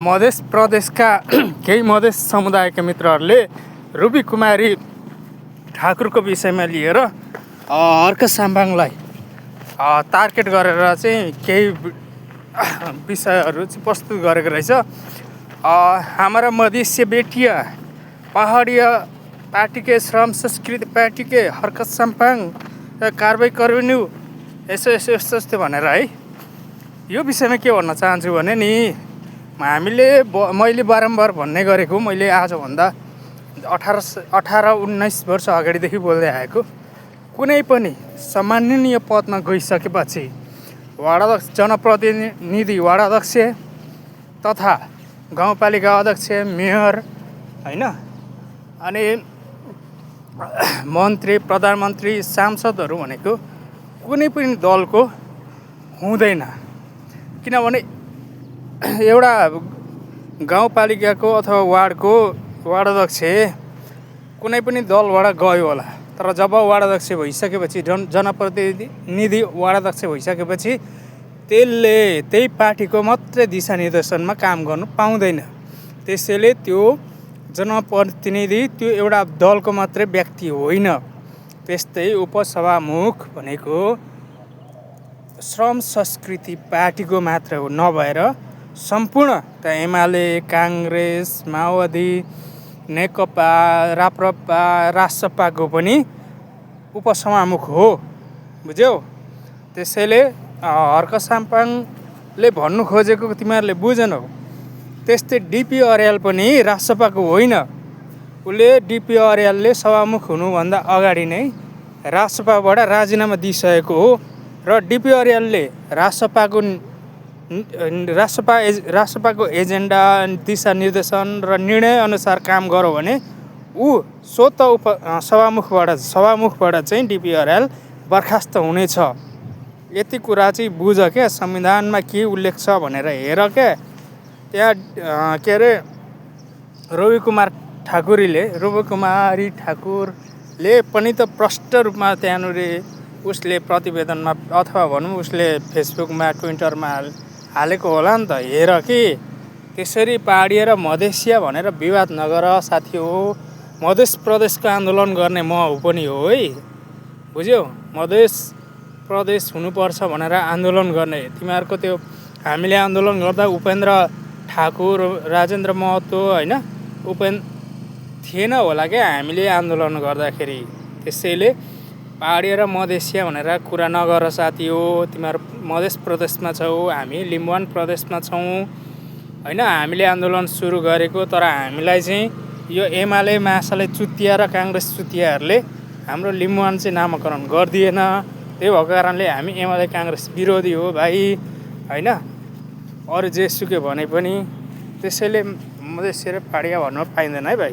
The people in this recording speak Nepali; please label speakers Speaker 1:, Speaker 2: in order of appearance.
Speaker 1: मधेस प्रदेशका केही मधेस समुदायका मित्रहरूले रुबी कुमारी ठाकुरको विषयमा लिएर हर्क साम्बाङलाई टार्गेट गरेर चाहिँ केही विषयहरू चाहिँ प्रस्तुत गरेको रहेछ। हमारा मधेसी बेटिया पहाडिया पार्टी के श्रम संस्कृति पार्टी के हर्क साम्बाङ कारबाही गर्नु यसो यसो यस्तो यस्तो भनेर है। यो विषयमा के भन्न चाहन्छु भने नि मैले बारम्बार भन्ने गरेको, मैले आजभन्दा 18-19 वर्ष अगाडिदेखि बोल्दै आएको, कुनै पनि सम्माननीय पदमा गइसकेपछि वार्डाध्यक्ष, जनप्रतिनिधि, वार्डाध्यक्ष तथा गाउँपालिका अध्यक्ष, मेयर हैन, अनि मन्त्री, प्रधानमन्त्री, सांसदहरू भनेको कुनै पनि दलको हुँदैन। किनभने एउटा गाउँपालिकाको अथवा वार्डको वार्डाध्यक्ष कुनै पनि दलबाट गयो होला, तर जब वार्डाध्यक्ष भइसकेपछि, जनप्रतिनिधि वार्डाध्यक्ष भइसकेपछि त्यसले त्यही पार्टीको मात्रै दिशानिर्देशनमा काम गर्नु पाउँदैन। त्यसैले त्यो जनप्रतिनिधि त्यो एउटा दलको मात्रै व्यक्ति होइन। त्यस्तै उपसभामुख भनेको श्रम संस्कृति पार्टीको मात्र हो, नभएर सम्पूर्ण त एमाले, काङ्ग्रेस, माओवादी, नेकपा, राप्रपा, रासपाको पनि उपसभामुख हो, बुझ्यौ। त्यसैले हर्क साम्बाङले भन्नु खोजेको तिमीहरूले बुझेनौ। त्यस्तै डिपी अर्याल पनि रासपाको होइन। उसले डिपी अर्यालले सभामुख हुनुभन्दा अगाडि नै रासपाबाट राजीनामा दिइसकेको हो र डिपी अर्यालले रासपाको एजेन्डा, दिशानिर्देशन र निर्णय अनुसार काम गर्यो भने ऊ स्वतः सभामुखबाट चाहिँ डिपी अर्याल बर्खास्त हुनेछ। यति कुरा चाहिँ बुझ क्या, संविधानमा के उल्लेख छ भनेर हेर क्या। त्यहाँ के अरे रुबी कुमारी ठाकुरले पनि त प्रष्ट रूपमा त्यहाँनिर उसले प्रतिवेदनमा अथवा भनौँ उसले फेसबुकमा, ट्विटरमा हालेको होला नि त, हेर कि। त्यसरी पहाडिया र मधेसिया भनेर विवाद नगर साथी हो। मधेस प्रदेशको आन्दोलन गर्ने म हो पनि हो है, बुझ्यौ। मधेस प्रदेश हुनुपर्छ भनेर आन्दोलन गर्ने तिमीहरूको त्यो हामीले आन्दोलन गर्दा उपेन्द्र ठाकुर, राजेन्द्र महतो होइन, थिएन होला क्या हामीले आन्दोलन गर्दाखेरि। त्यसैले पहाडिया र मधेसिया भनेर कुरा नगर साथी हो। तिमीहरू मधेस प्रदेशमा छौ, हामी लिम्बुवान प्रदेशमा छौँ होइन। हामीले आन्दोलन सुरु गरेको, तर हामीलाई चाहिँ यो एमाले मासाले चुतिया र काङ्ग्रेस चुतियाहरूले हाम्रो लिम्बुवान चाहिँ नामाकरण गरिदिएन। त्यही भएको कारणले हामी एमाले काङ्ग्रेस विरोधी हो भाइ होइन। अरू जेसुकै भने पनि त्यसैले मधेसिया र पहाडिया भन्न पाइँदैन है भाइ।